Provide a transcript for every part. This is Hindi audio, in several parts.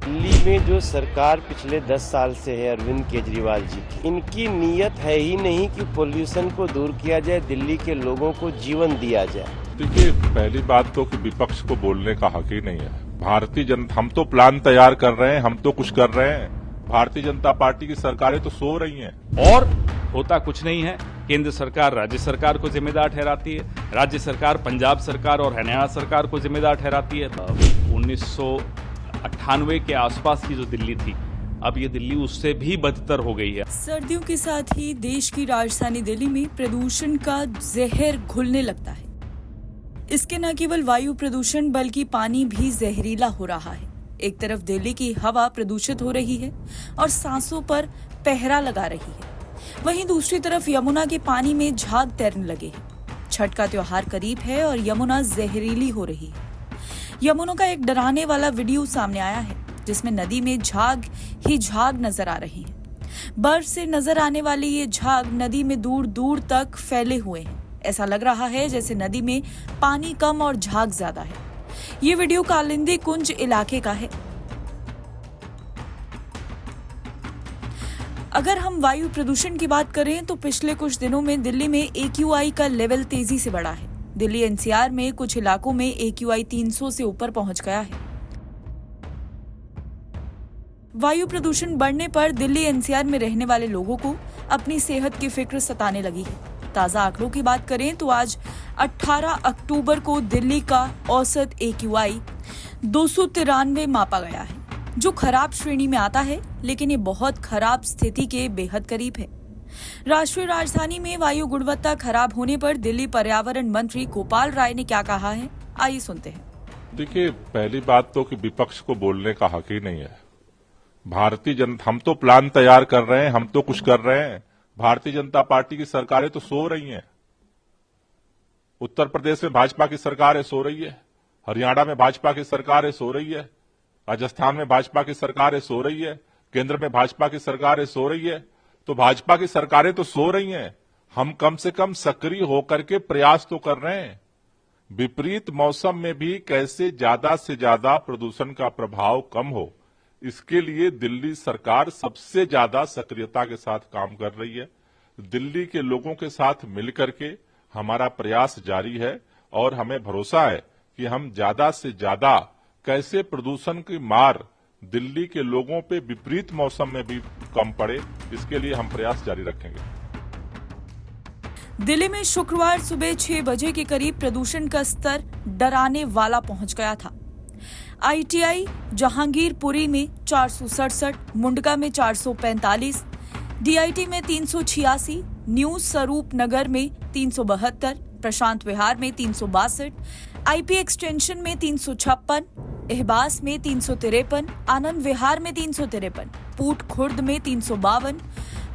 दिल्ली में जो सरकार पिछले 10 साल से है अरविंद केजरीवाल जी की, इनकी नीयत है ही नहीं कि पोल्यूशन को दूर किया जाए, दिल्ली के लोगों को जीवन दिया जाए। देखिए, पहली बात तो कि विपक्ष को बोलने का हक ही नहीं है। भारतीय जनता, हम तो प्लान तैयार कर रहे हैं, हम तो कुछ कर रहे हैं। भारतीय जनता पार्टी की सरकारें तो सो रही हैं। और होता कुछ नहीं है। केंद्र सरकार राज्य सरकार को जिम्मेदार ठहराती है, राज्य सरकार पंजाब सरकार और हरियाणा सरकार को जिम्मेदार ठहराती है। 1998 के आसपास की जो दिल्ली थी, अब ये दिल्ली उससे भी बदतर हो गई है। सर्दियों के साथ ही देश की राजधानी दिल्ली में प्रदूषण का जहर घुलने लगता है। इसके न केवल वायु प्रदूषण बल्कि पानी भी जहरीला हो रहा है। एक तरफ दिल्ली की हवा प्रदूषित हो रही है और सांसों पर पहरा लगा रही है, वहीं दूसरी तरफ यमुना के पानी में झाग तैरने लगे हैं। छठ का त्योहार करीब है और यमुना जहरीली हो रही है। यमुना का एक डराने वाला वीडियो सामने आया है, जिसमें नदी में झाग ही झाग नजर आ रही है। बर्फ से नजर आने वाली ये झाग नदी में दूर दूर तक फैले हुए हैं। ऐसा लग रहा है जैसे नदी में पानी कम और झाग ज्यादा है। ये वीडियो कालिंदी कुंज इलाके का है। अगर हम वायु प्रदूषण की बात करें तो पिछले कुछ दिनों में दिल्ली में AQI का लेवल तेजी से बढ़ा है। दिल्ली NCR में कुछ इलाकों में AQI 300 से ऊपर पहुंच गया है। वायु प्रदूषण बढ़ने पर दिल्ली NCR में रहने वाले लोगों को अपनी सेहत की फिक्र सताने लगी है। ताजा आंकड़ों की बात करें तो आज 18 अक्टूबर को दिल्ली का औसत AQI 293 मापा गया है, जो खराब श्रेणी में आता है, लेकिन ये बहुत खराब स्थिति के बेहद करीब है। राष्ट्रीय राजधानी में वायु गुणवत्ता खराब होने पर दिल्ली पर्यावरण मंत्री गोपाल राय ने क्या कहा है, आइए सुनते हैं। देखिए, पहली बात तो कि विपक्ष को बोलने का हक ही नहीं है। भारतीय जनता, हम तो प्लान तैयार कर रहे हैं, हम तो कुछ कर रहे हैं। भारतीय जनता पार्टी की सरकारें तो सो रही हैं। उत्तर प्रदेश में भाजपा की सरकार सो रही है, हरियाणा में भाजपा की सरकार सो रही है, राजस्थान में भाजपा की सरकार सो रही है, केंद्र में भाजपा की सरकार सो रही है। तो भाजपा की सरकारें तो सो रही हैं, हम कम से कम सक्रिय होकर के प्रयास तो कर रहे हैं। विपरीत मौसम में भी कैसे ज्यादा से ज्यादा प्रदूषण का प्रभाव कम हो, इसके लिए दिल्ली सरकार सबसे ज्यादा सक्रियता के साथ काम कर रही है। दिल्ली के लोगों के साथ मिलकर के हमारा प्रयास जारी है और हमें भरोसा है कि हम ज्यादा से ज्यादा कैसे प्रदूषण की मार दिल्ली के लोगों पे विपरीत मौसम में भी कम पड़े, इसके लिए हम प्रयास जारी रखेंगे। दिल्ली में शुक्रवार सुबह 6 बजे के करीब प्रदूषण का स्तर डराने वाला पहुंच गया था। ITI जहांगीरपुरी में 467, मुंडका में 445, DIT में 386, न्यू स्वरूप नगर में 372, प्रशांत विहार में 362, IP एक्सटेंशन में 356, एहबास में 353, आनंद विहार में 353, पूट खुर्द में 352,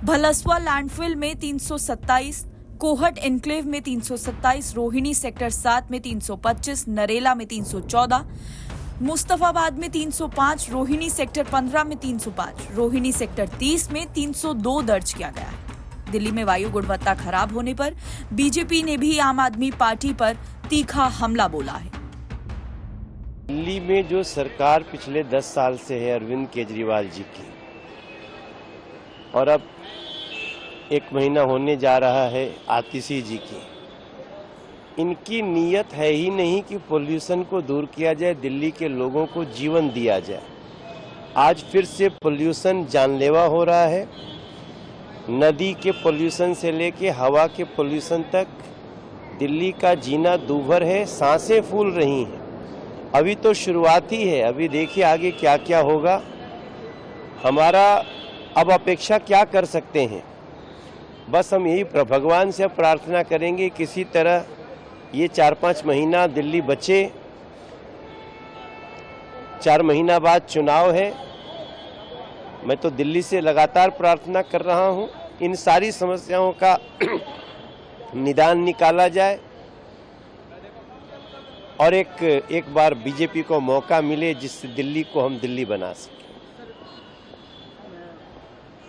भलसवा लैंडफिल में 327, कोहट एनक्लेव में 327, रोहिणी सेक्टर 7 में 325, नरेला में 314, मुस्तफाबाद में 305, रोहिणी सेक्टर 15 में 305, रोहिणी सेक्टर 30 में 302 दर्ज किया गया है। दिल्ली में वायु गुणवत्ता खराब होने पर बीजेपी ने भी आम आदमी पार्टी पर तीखा हमला बोला है। दिल्ली में जो सरकार पिछले 10 साल से है अरविंद केजरीवाल जी की, और अब 1 महीना होने जा रहा है आतिशी जी की, इनकी नीयत है ही नहीं कि पोल्यूशन को दूर किया जाए, दिल्ली के लोगों को जीवन दिया जाए। आज फिर से पोल्यूशन जानलेवा हो रहा है। नदी के पोल्यूशन से लेके हवा के पोल्यूशन तक दिल्ली का जीना दूभर है, सांसें फूल रही हैं। अभी तो शुरुआत ही है, अभी देखिए आगे क्या क्या होगा। हमारा अब अपेक्षा क्या कर सकते हैं, बस हम यही भगवान से प्रार्थना करेंगे किसी तरह ये 4-5 महीना दिल्ली बचे। 4 महीना बाद चुनाव है। मैं तो दिल्ली से लगातार प्रार्थना कर रहा हूं, इन सारी समस्याओं का निदान निकाला जाए और एक बार बीजेपी को मौका मिले जिससे दिल्ली को हम दिल्ली बना सकें।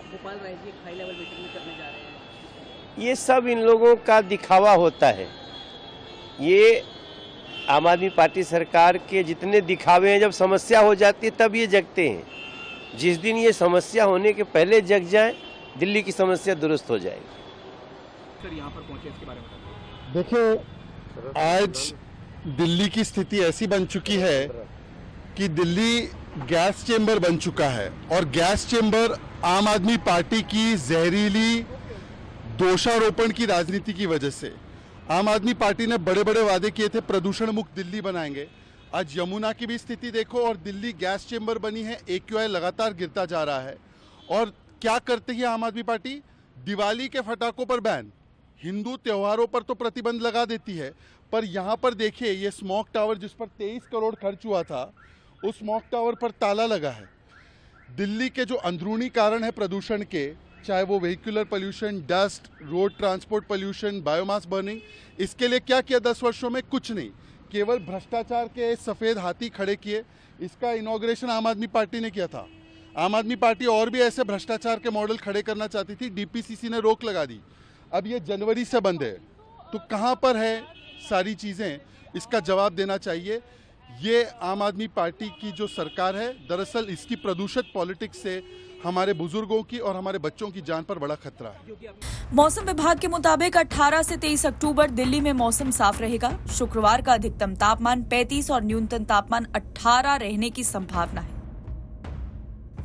Gopal Rai ji high level meeting करने जा रहे हैं। ये सब इन लोगों का दिखावा होता है। ये आम आदमी पार्टी सरकार के जितने दिखावे हैं, जब समस्या हो जाती है तब ये जगते हैं। जिस दिन ये समस्या होने के पहले जग जाए, दिल्ली की समस्या दुरुस्त हो जाएगी। सर यहाँ पर पहुंचे, इसके बारे में बताइए। देखिए, आज दिल्ली की स्थिति ऐसी बन चुकी है कि दिल्ली गैस चेंबर बन चुका है, और गैस चेंबर आम आदमी पार्टी की जहरीली दोषारोपण की राजनीति की वजह से। आम आदमी पार्टी ने बड़े बड़े वादे किए थे, प्रदूषण मुक्त दिल्ली बनाएंगे। आज यमुना की भी स्थिति देखो, और दिल्ली गैस चेंबर बनी है, AQI लगातार गिरता जा रहा है। और क्या करती है आम आदमी पार्टी? दिवाली के फटाकों पर बैन, हिंदू त्योहारों पर तो प्रतिबंध लगा देती है, पर यहाँ पर देखिए, ये स्मोक टावर जिस पर 23 करोड़ खर्च हुआ था, उस स्मोक टावर पर ताला लगा है। दिल्ली के जो अंदरूनी कारण है प्रदूषण के, चाहे वो vehicular pollution, dust, road transport pollution, biomass burning, इसके लिए क्या किया 10 वर्षों में? कुछ नहीं, केवल भ्रष्टाचार के सफ़ेद हाथी खड़े किए। इसका इनॉग्रेशन आम आदमी पार्टी ने किया था। आम आदमी पार्टी और भी ऐसे भ्रष्टाचार के मॉडल खड़े करना चाहती थी, DPCC ने रोक लगा दी। अब ये जनवरी से बंद है, तो कहाँ पर है सारी चीज़ें? इसका जवाब देना चाहिए। ये आम आदमी पार्टी की जो सरकार है, दरअसल इसकी प्रदूषित पॉलिटिक्स से हमारे बुजुर्गों की और हमारे बच्चों की जान पर बड़ा खतरा है। मौसम विभाग के मुताबिक 18 से 23 अक्टूबर दिल्ली में मौसम साफ रहेगा। शुक्रवार का अधिकतम तापमान 35 और न्यूनतम तापमान 18 रहने की संभावना है।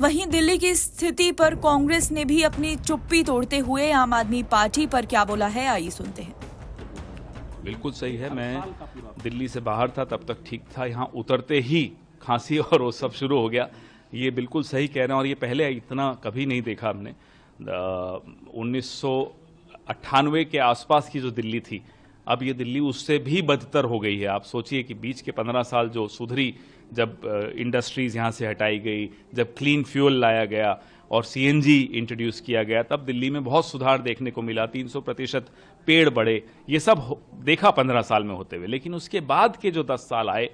वहीं दिल्ली की स्थिति पर कांग्रेस ने भी अपनी चुप्पी तोड़ते हुए आम आदमी पार्टी पर क्या बोला है, आइए सुनते हैं। बिल्कुल सही है। मैं दिल्ली से बाहर था तब तक ठीक था, यहाँ उतरते ही खांसी और वो सब शुरू हो गया। ये बिल्कुल सही कह रहे हैं, और ये पहले इतना कभी नहीं देखा हमने। 1998 के आसपास की जो दिल्ली थी, अब ये दिल्ली उससे भी बदतर हो गई है। आप सोचिए कि बीच के 15 साल जो सुधरी, जब इंडस्ट्रीज यहाँ से हटाई गई, जब क्लीन फ्यूल लाया गया और CNG इंट्रोड्यूस किया गया, तब दिल्ली में बहुत सुधार देखने को मिला। 300% पेड़ बढ़े, ये सब देखा 15 साल में होते हुए। लेकिन उसके बाद के जो 10 साल आए,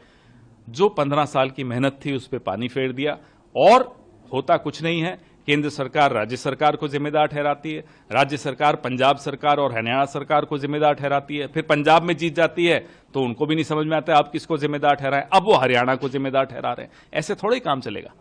जो 15 साल की मेहनत थी उस पर पानी फेर दिया, और होता कुछ नहीं है। केंद्र सरकार राज्य सरकार को जिम्मेदार ठहराती है, राज्य सरकार पंजाब सरकार और हरियाणा सरकार को जिम्मेदार ठहराती है। फिर पंजाब में जीत जाती है तो उनको भी नहीं समझ में आता है आप किसको जिम्मेदार ठहराएं, अब वो हरियाणा को जिम्मेदार ठहरा रहे हैं। ऐसे थोड़ा ही काम चलेगा।